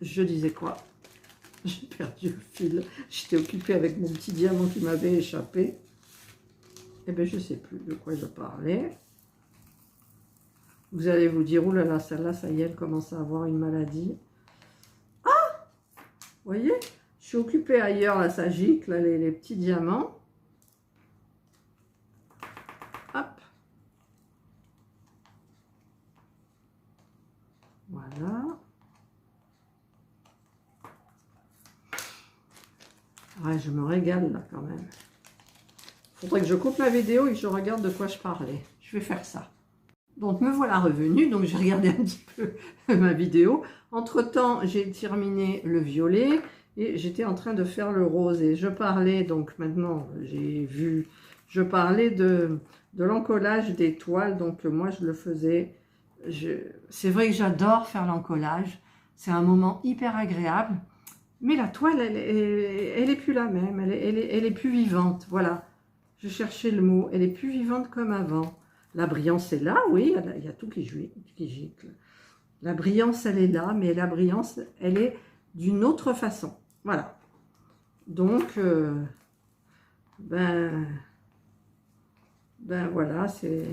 Speaker 1: Je disais quoi? J'ai perdu le fil. J'étais occupée avec mon petit diamant qui m'avait échappé. Eh bien, je ne sais plus de quoi je parlais. Vous allez vous dire, oh là là, celle-là, ça y est, elle commence à avoir une maladie. Ah! Vous voyez? Je suis occupée ailleurs, là, ça gicle, là, les petits diamants. Hop. Voilà. Ouais, je me régale, là, quand même. Il faudrait que je coupe la vidéo et que je regarde de quoi je parlais. Je vais faire ça. Donc, me voilà revenue. Donc, j'ai regardé un petit peu ma vidéo. Entre-temps, j'ai terminé le violet et j'étais en train de faire le rose. Et je parlais, donc maintenant, j'ai vu, je parlais de l'encollage des toiles. Donc, moi, je le faisais. C'est vrai que j'adore faire l'encollage. C'est un moment hyper agréable. Mais la toile, elle est plus la même. Elle est plus vivante. Voilà. Je cherchais le mot. Elle est plus vivante comme avant. La brillance est là, oui, il y a tout qui gicle. La brillance, elle est là, mais la brillance, elle est d'une autre façon. Voilà. Donc, ben voilà, c'est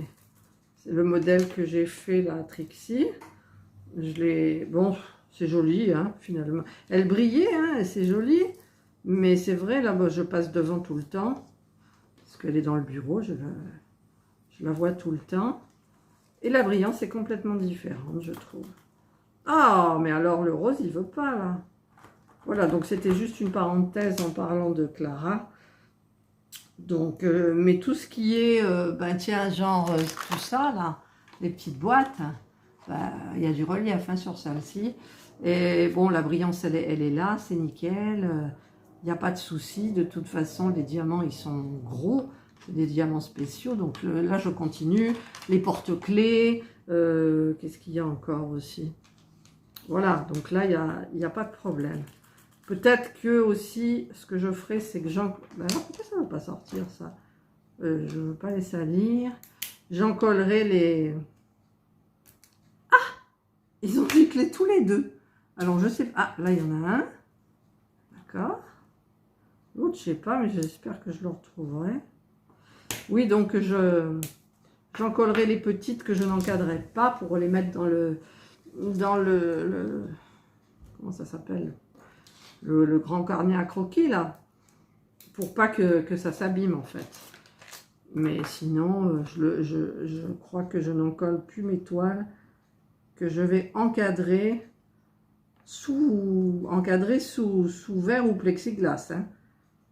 Speaker 1: le modèle que j'ai fait, la Trixie. Bon, c'est joli, hein, finalement. Elle brillait, hein, c'est joli, mais c'est vrai, là, moi, je passe devant tout le temps, parce qu'elle est dans le bureau, je la vois tout le temps. Et la brillance est complètement différente, je trouve. Ah, mais alors le rose, il veut pas, là. Voilà, donc c'était juste une parenthèse en parlant de Clara. Donc, mais tout ce qui est, ben tiens, genre tout ça, là, les petites boîtes, ben, il y a du relief hein, sur celle-ci. Et bon, la brillance, elle est là, c'est nickel. Il n'y a pas de souci. De toute façon, les diamants, ils sont gros. Des diamants spéciaux. Donc là, je continue. Les porte-clés. Qu'est-ce qu'il y a encore aussi? Voilà, donc là, il n'y a pas de problème. Peut-être que aussi, ce que je ferai, c'est que ben alors, pourquoi ça ne va pas sortir, ça? Je ne veux pas les salir. J'encollerai les... Ah! Ils ont giclé tous les deux. Alors, je sais pas. Ah, là, il y en a un. D'accord. L'autre, je sais pas, mais j'espère que je le retrouverai. Oui, donc j'encollerai les petites que je n'encadrerai pas pour les mettre dans le comment ça s'appelle? Le grand carnet à croquis, là. Pour pas que ça s'abîme, en fait. Mais sinon, je crois que je n'en colle plus mes toiles, que je vais encadrer sous verre ou plexiglas. Hein.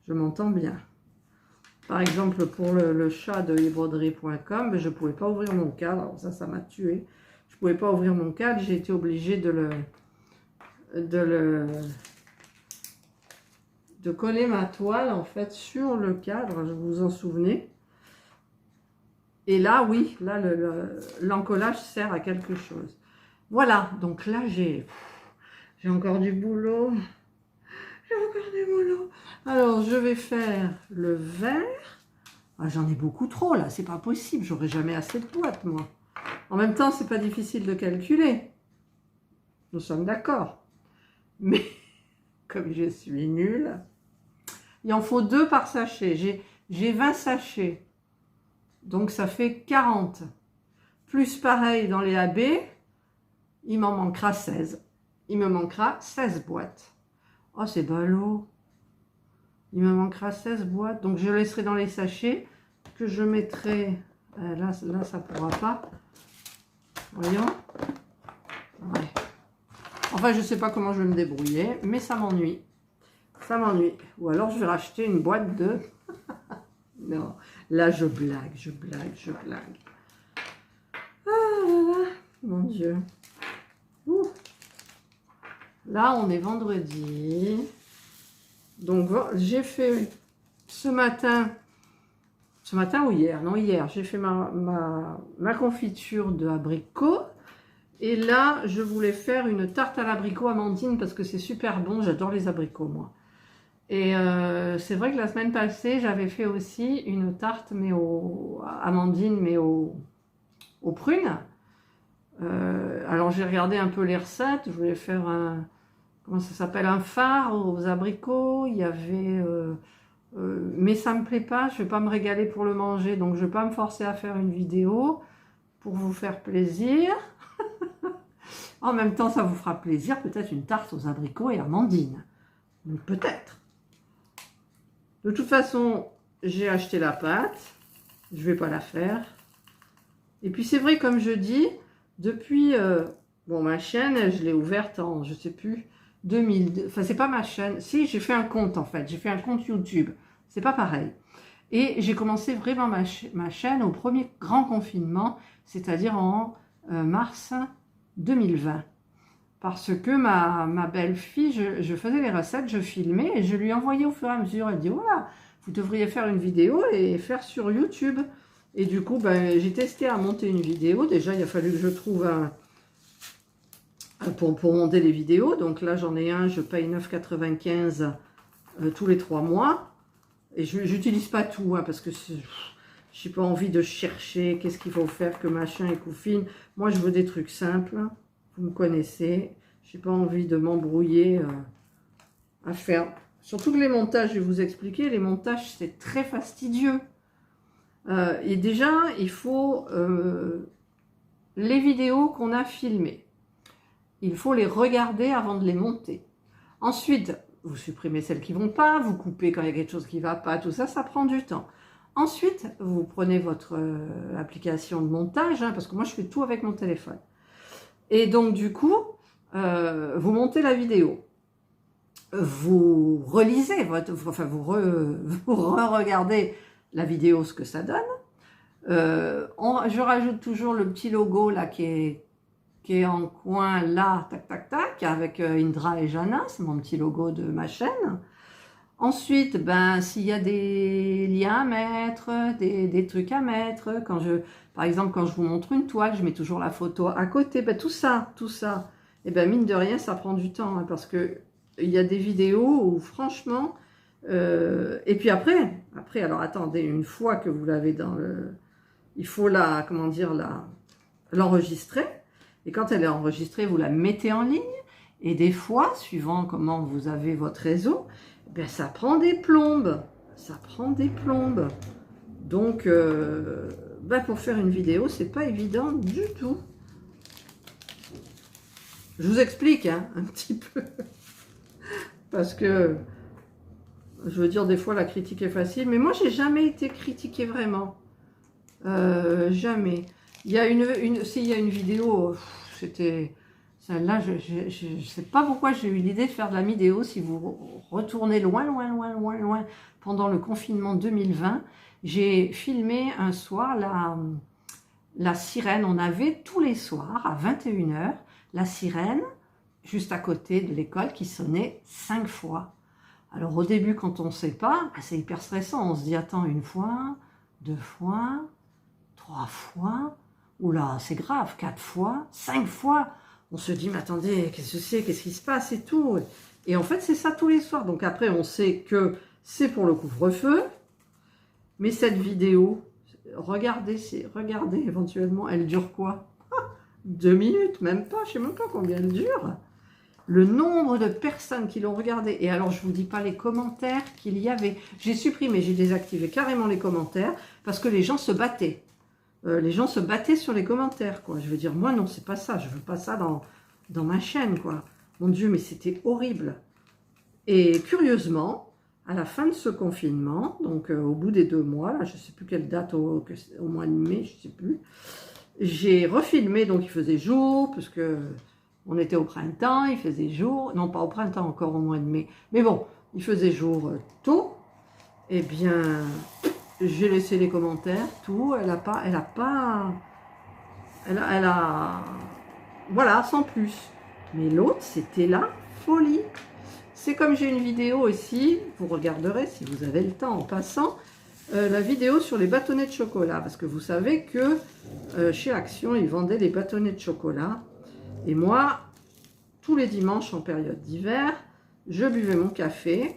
Speaker 1: Je m'entends bien. Par exemple, pour le chat de ebroderie.com, je ne pouvais pas ouvrir mon cadre. Alors ça m'a tué. Je ne pouvais pas ouvrir mon cadre. J'ai été obligée de coller ma toile, en fait, sur le cadre. Vous vous en souvenez? Et là, oui, là, l'encollage sert à quelque chose. Voilà, donc là, j'ai encore du boulot. J'ai encore du boulot. Alors, je vais faire le vert. Ah, j'en ai beaucoup trop, là. C'est pas possible. J'aurai jamais assez de boîtes, moi. En même temps, c'est pas difficile de calculer. Nous sommes d'accord. Mais, comme je suis nulle, il en faut 2 par sachet. J'ai 20 sachets. Donc, ça fait 40. Plus pareil dans les AB, il m'en manquera 16. Il me manquera 16 boîtes. Oh, c'est ballot. Il me manquera 16 boîtes. Donc, je laisserai dans les sachets que je mettrai... Là, ça ne pourra pas. Voyons. Ouais. Enfin, je ne sais pas comment je vais me débrouiller, mais ça m'ennuie. Ça m'ennuie. Ou alors, je vais racheter une boîte de... Non, là, je blague, je blague, je blague. Ah là là, mon Dieu. Ouh. Là, on est vendredi. Donc, j'ai fait ce matin ou hier? Non, hier, j'ai fait ma confiture de abricot. Et là, je voulais faire une tarte à l'abricot amandine parce que c'est super bon. J'adore les abricots, moi. Et c'est vrai que la semaine passée, j'avais fait aussi une tarte mais amandine, mais aux prunes. Alors, j'ai regardé un peu les recettes. Je voulais faire un... Comment ça s'appelle? Un phare aux abricots. Il y avait... mais ça me plaît pas. Je vais pas me régaler pour le manger. Donc, je vais pas me forcer à faire une vidéo pour vous faire plaisir. En même temps, ça vous fera plaisir. Peut-être une tarte aux abricots et amandine. Peut-être. De toute façon, j'ai acheté la pâte. Je vais pas la faire. Et puis, c'est vrai, comme je dis, depuis... bon, ma chaîne, je l'ai ouverte en, je sais plus, 2000... Enfin, c'est pas ma chaîne. Si, j'ai fait un compte, en fait. J'ai fait un compte YouTube. C'est pas pareil. Et j'ai commencé vraiment ma chaîne au premier grand confinement, c'est-à-dire en mars 2020. Parce que ma belle-fille, je faisais les recettes, je filmais et je lui envoyais au fur et à mesure. Elle dit, voilà, vous devriez faire une vidéo et faire sur YouTube. Et du coup, ben, j'ai testé à monter une vidéo. Déjà, il a fallu que je trouve pour monter les vidéos. Donc là, j'en ai un, je paye 9,95 tous les 3 mois. Et je n'utilise pas tout, hein, parce que je n'ai pas envie de chercher qu'est-ce qu'il faut faire, que machin et coufine. Moi, je veux des trucs simples. Vous me connaissez. Je n'ai pas envie de m'embrouiller à faire. Surtout que les montages, je vais vous expliquer, les montages, c'est très fastidieux. Et déjà, il faut les vidéos qu'on a filmées. Il faut les regarder avant de les monter. Ensuite, vous supprimez celles qui ne vont pas, vous coupez quand il y a quelque chose qui ne va pas, tout ça, ça prend du temps. Ensuite, vous prenez votre application de montage, hein, parce que moi, je fais tout avec mon téléphone. Et donc, du coup, vous montez la vidéo. Vous relisez, vous re-regardez la vidéo, ce que ça donne. Je rajoute toujours le petit logo là qui est en coin là, tac, tac, tac, avec Indra et Jana, c'est mon petit logo de ma chaîne. Ensuite, ben, s'il y a des liens à mettre, des trucs à mettre, par exemple, quand je vous montre une toile, je mets toujours la photo à côté, ben, tout ça, et ben, mine de rien, ça prend du temps, hein, parce que il y a des vidéos où, franchement, et puis après, alors attendez, une fois que vous l'avez dans le... Il faut l'enregistrer, et quand elle est enregistrée, vous la mettez en ligne, et des fois, suivant comment vous avez votre réseau, ben, ça prend des plombes. Donc, ben, pour faire une vidéo, c'est pas évident du tout. Je vous explique hein, un petit peu. Parce que, je veux dire, des fois, la critique est facile. Mais moi, j'ai jamais été critiquée vraiment. Jamais. Il y a si, il y a une vidéo, c'était... Celle-là, je ne sais pas pourquoi j'ai eu l'idée de faire de la vidéo. Si vous retournez loin, loin, loin, loin, loin, pendant le confinement 2020, j'ai filmé un soir la sirène. On avait tous les soirs, à 21h, la sirène, juste à côté de l'école, qui sonnait 5 fois. Alors au début, quand on ne sait pas, c'est hyper stressant. On se dit, attends, 1 fois, 2 fois, 3 fois, oula, c'est grave, 4 fois, 5 fois. On se dit, mais attendez, qu'est-ce que c'est, qu'est-ce qui se passe et tout. Et en fait, c'est ça tous les soirs. Donc après, on sait que c'est pour le couvre-feu. Mais cette vidéo, regardez éventuellement, elle dure quoi? 2 minutes, même pas, je ne sais même pas combien elle dure. Le nombre de personnes qui l'ont regardé. Et alors, je ne vous dis pas les commentaires qu'il y avait. J'ai supprimé, j'ai désactivé carrément les commentaires parce que les gens se battaient. Les gens se battaient sur les commentaires, quoi. Je veux dire, moi, non, c'est pas ça. Je veux pas ça dans ma chaîne, quoi. Mon Dieu, mais c'était horrible. Et curieusement, à la fin de ce confinement, donc au bout des 2 mois, là, je sais plus quelle date, au mois de mai, je sais plus, j'ai refilmé, donc il faisait jour, parce que on était au printemps, il faisait jour, non pas au printemps, encore au mois de mai, mais bon, il faisait jour tôt, eh bien... J'ai laissé les commentaires, tout, elle a, voilà, sans plus. Mais l'autre, c'était la folie. C'est comme j'ai une vidéo aussi, vous regarderez si vous avez le temps en passant, la vidéo sur les bâtonnets de chocolat. Parce que vous savez que chez Action, ils vendaient des bâtonnets de chocolat. Et moi, tous les dimanches en période d'hiver, je buvais mon café.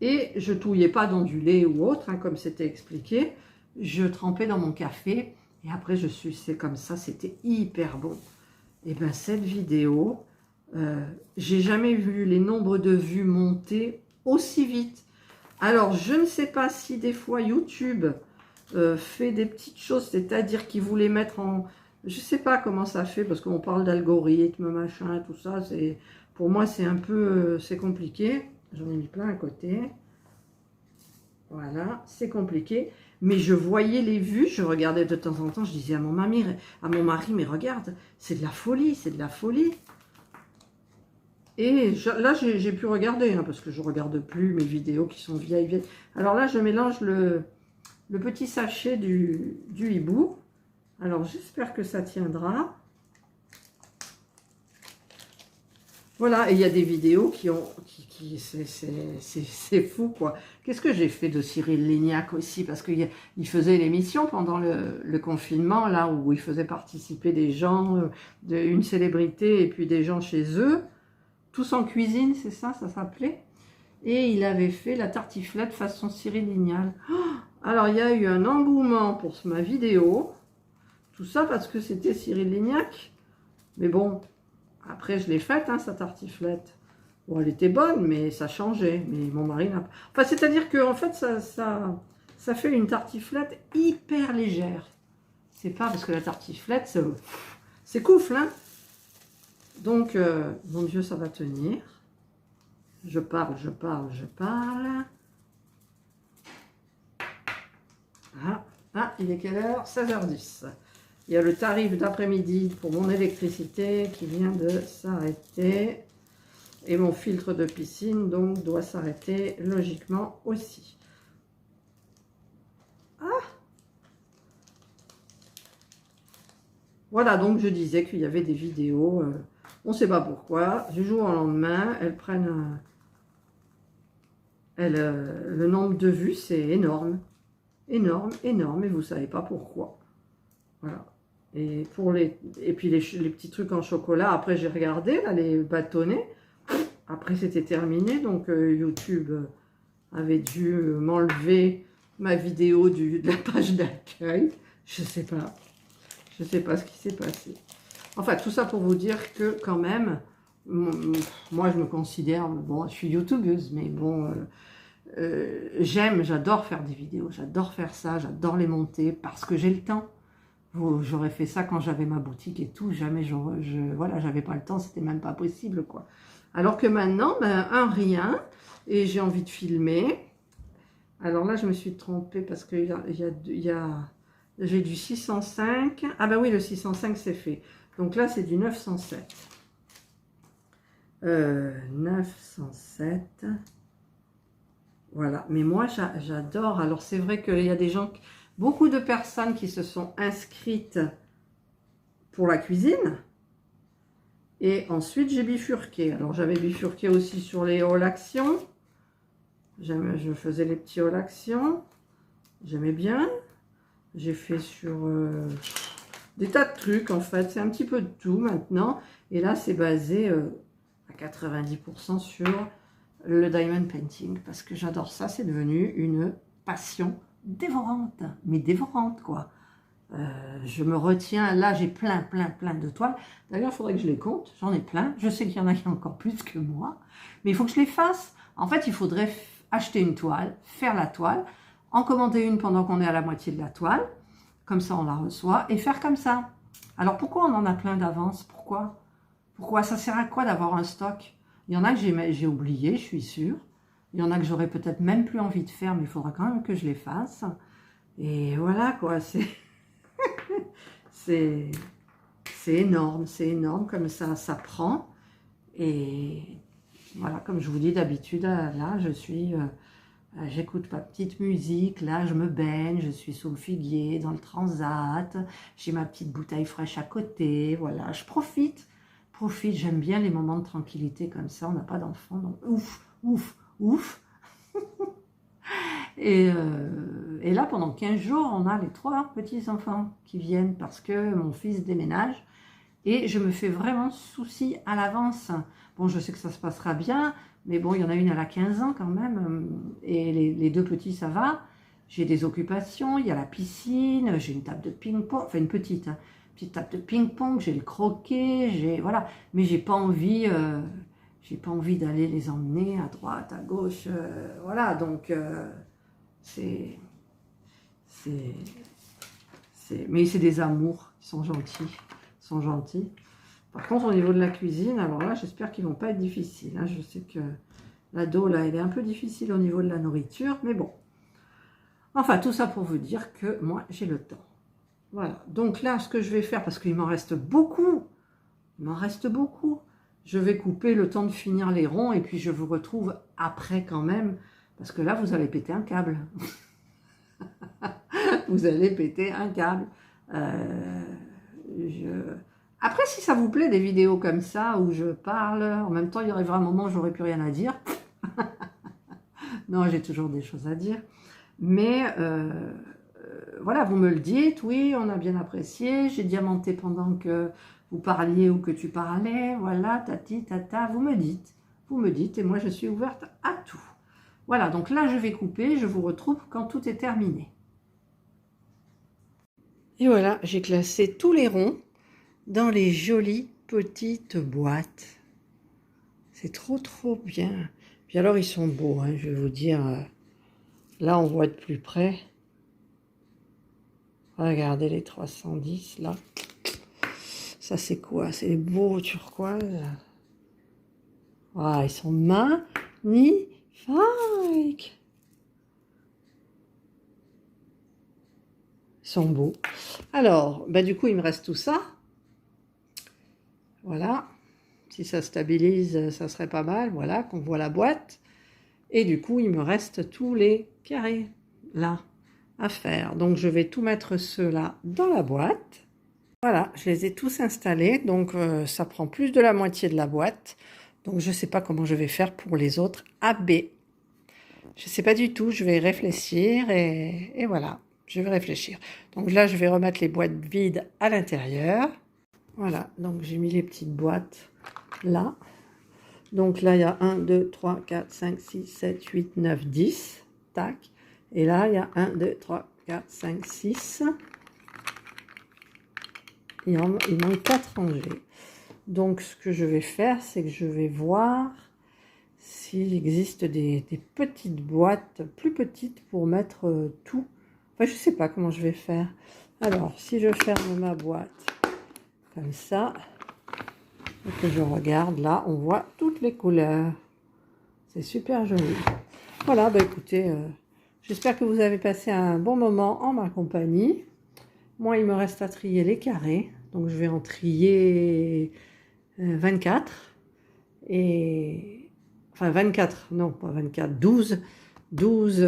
Speaker 1: Et je ne touillais pas dans du lait ou autre, hein, comme c'était expliqué. Je trempais dans mon café et après je suçais comme ça. C'était hyper bon. Et bien cette vidéo, j'ai jamais vu les nombres de vues monter aussi vite. Alors je ne sais pas si des fois YouTube fait des petites choses, c'est-à-dire qu'il voulait mettre en... Je ne sais pas comment ça fait parce qu'on parle d'algorithme, machin, tout ça. Pour moi c'est un peu... c'est compliqué. J'en ai mis plein à côté. Voilà, c'est compliqué. Mais je voyais les vues, je regardais de temps en temps, je disais à mon mari, mais regarde, c'est de la folie, c'est de la folie. Et là, j'ai pu regarder, hein, parce que je ne regarde plus mes vidéos qui sont vieilles. Alors là, je mélange le petit sachet du hibou. Alors, j'espère que ça tiendra. Voilà, et il y a des vidéos c'est fou, quoi. Qu'est-ce que j'ai fait de Cyril Lignac aussi? Parce qu'il faisait l'émission pendant le confinement, là, où il faisait participer des gens, une célébrité, et puis des gens chez eux. Tous en cuisine, c'est ça, ça s'appelait. Et il avait fait la tartiflette façon Cyril Lignac. Alors, il y a eu un engouement pour ma vidéo. Tout ça parce que c'était Cyril Lignac. Mais bon... Après, je l'ai faite, hein, sa tartiflette. Bon, elle était bonne, mais ça changeait. Mais mon mari n'a pas... Enfin, c'est-à-dire qu'en fait, ça fait une tartiflette hyper légère. C'est pas parce que la tartiflette, c'est coufle, hein. Donc, mon Dieu, ça va tenir. Je parle. Ah, il est quelle heure? 16h10. Il y a le tarif d'après-midi pour mon électricité qui vient de s'arrêter. Et mon filtre de piscine, donc, doit s'arrêter logiquement aussi. Ah! Voilà, donc je disais qu'il y avait des vidéos, on ne sait pas pourquoi, du jour au lendemain, elles prennent... le nombre de vues, c'est énorme. Énorme, énorme, et vous ne savez pas pourquoi. Voilà. Et puis les petits trucs en chocolat, après j'ai regardé, là, les bâtonnets. Après c'était terminé, donc YouTube avait dû m'enlever ma vidéo de la page d'accueil. Je sais pas ce qui s'est passé. Enfin, tout ça pour vous dire que quand même, moi je me considère, bon, je suis youtubeuse, mais bon, j'adore faire des vidéos, j'adore faire ça, j'adore les monter parce que j'ai le temps. J'aurais fait ça quand j'avais ma boutique et tout, jamais voilà, j'avais pas le temps, c'était même pas possible, quoi. Alors que maintenant, ben, rien, et j'ai envie de filmer. Alors là, je me suis trompée parce qu'il y J'ai du 605. Ah ben oui, le 605 c'est fait. Donc là, c'est du 907. 907. Voilà. Mais moi, j'adore. Alors, c'est vrai qu'il y a des gens, beaucoup de personnes qui se sont inscrites pour la cuisine. Et ensuite, j'ai bifurqué. Alors, j'avais bifurqué aussi sur les haul actions. Je faisais les petits haul actions. J'aimais bien. J'ai fait sur des tas de trucs, en fait. C'est un petit peu de tout maintenant. Et là, c'est basé à 90% sur le diamond painting. Parce que j'adore ça. C'est devenu une passion dévorante. Mais dévorante, quoi. Je me retiens, là j'ai plein de toiles. D'ailleurs, il faudrait que je les compte, j'en ai plein. Je sais qu'il y en a qui ont encore plus que moi, mais il faut que je les fasse. En fait, il faudrait acheter une toile, faire la toile, en commander une pendant qu'on est à la moitié de la toile, comme ça on la reçoit, et faire comme ça. Alors pourquoi on en a plein d'avance? Pourquoi ça sert à quoi d'avoir un stock? Il y en a que j'ai oublié, je suis sûre. Il y en a que j'aurais peut-être même plus envie de faire, mais il faudra quand même que je les fasse. Et voilà quoi, c'est énorme comme ça prend. Et voilà, comme je vous dis d'habitude, là, j'écoute ma petite musique, là, je me baigne, je suis sous le figuier, dans le transat, j'ai ma petite bouteille fraîche à côté, voilà, je profite, j'aime bien les moments de tranquillité comme ça, on n'a pas d'enfants, donc ouf. Et là, pendant 15 jours, on a les 3 petits-enfants qui viennent parce que mon fils déménage. Et je me fais vraiment souci à l'avance. Bon, je sais que ça se passera bien, mais bon, il y en a une, elle a 15 ans quand même. Et les 2 petits, ça va. J'ai des occupations, il y a la piscine, j'ai une table de ping-pong, enfin une petite table de ping-pong, j'ai le croquet, voilà. Mais j'ai pas envie d'aller les emmener à droite, à gauche, voilà. Donc, mais c'est des amours, ils sont gentils. Par contre, au niveau de la cuisine, alors là, j'espère qu'ils vont pas être difficiles. Hein. Je sais que l'ado, là, elle est un peu difficile au niveau de la nourriture, mais bon. Enfin, tout ça pour vous dire que moi, j'ai le temps. Voilà. Donc là, ce que je vais faire, parce qu'il m'en reste beaucoup, je vais couper le temps de finir les ronds, et puis je vous retrouve après quand même, parce que là, vous allez péter un câble. Vous allez péter un câble. Après, si ça vous plaît, des vidéos comme ça, où je parle, en même temps, il y arrivera un moment où j'aurai plus rien à dire. Non, j'ai toujours des choses à dire. Mais voilà, vous me le dites, oui, on a bien apprécié, j'ai diamanté pendant que vous parliez ou que tu parlais, voilà, tati, tata, vous me dites, et moi je suis ouverte à tout. Voilà, donc là je vais couper, je vous retrouve quand tout est terminé. Et voilà, j'ai classé tous les ronds dans les jolies petites boîtes. C'est trop bien. Puis alors ils sont beaux, hein, je vais vous dire. Là on voit de plus près. Regardez les 310 là. Ça c'est quoi? C'est les beaux turquoises. Ah, ils sont magnifiques. Ils sont beaux. Alors, bah, du coup, il me reste tout ça. Voilà. Si ça stabilise, ça serait pas mal. Voilà, qu'on voit la boîte. Et du coup, il me reste tous les carrés, là, à faire. Donc, je vais tout mettre ceux-là dans la boîte. Voilà, je les ai tous installés. Donc, ça prend plus de la moitié de la boîte. Donc, je ne sais pas comment je vais faire pour les autres AB. Je ne sais pas du tout. Je vais réfléchir et voilà. Je vais réfléchir. Donc là, je vais remettre les boîtes vides à l'intérieur. Voilà, donc j'ai mis les petites boîtes là. Donc là, il y a 1, 2, 3, 4, 5, 6, 7, 8, 9, 10. Tac. Et là, il y a 1, 2, 3, 4, 5, 6. Il manque 4 rangées. Donc, ce que je vais faire, c'est que je vais voir s'il existe des petites boîtes plus petites pour mettre tout. Enfin, je ne sais pas comment je vais faire. Alors, si je ferme ma boîte comme ça, et que je regarde, là, on voit toutes les couleurs. C'est super joli. Voilà, bah écoutez, j'espère que vous avez passé un bon moment en ma compagnie. Moi, il me reste à trier les carrés. Donc, je vais en trier 24. Et... Enfin, 24, non, pas 24, 12. 12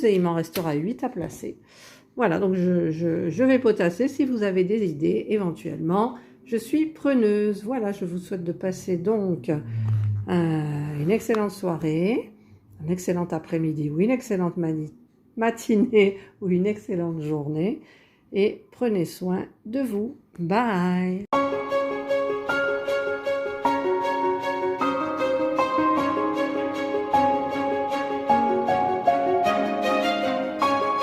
Speaker 1: et il m'en restera 8 à placer. Voilà, donc je vais potasser. Si vous avez des idées, éventuellement, je suis preneuse. Voilà, je vous souhaite de passer donc une excellente soirée, un excellent après-midi ou une excellente matinée ou une excellente journée. Et prenez soin de vous. Bye!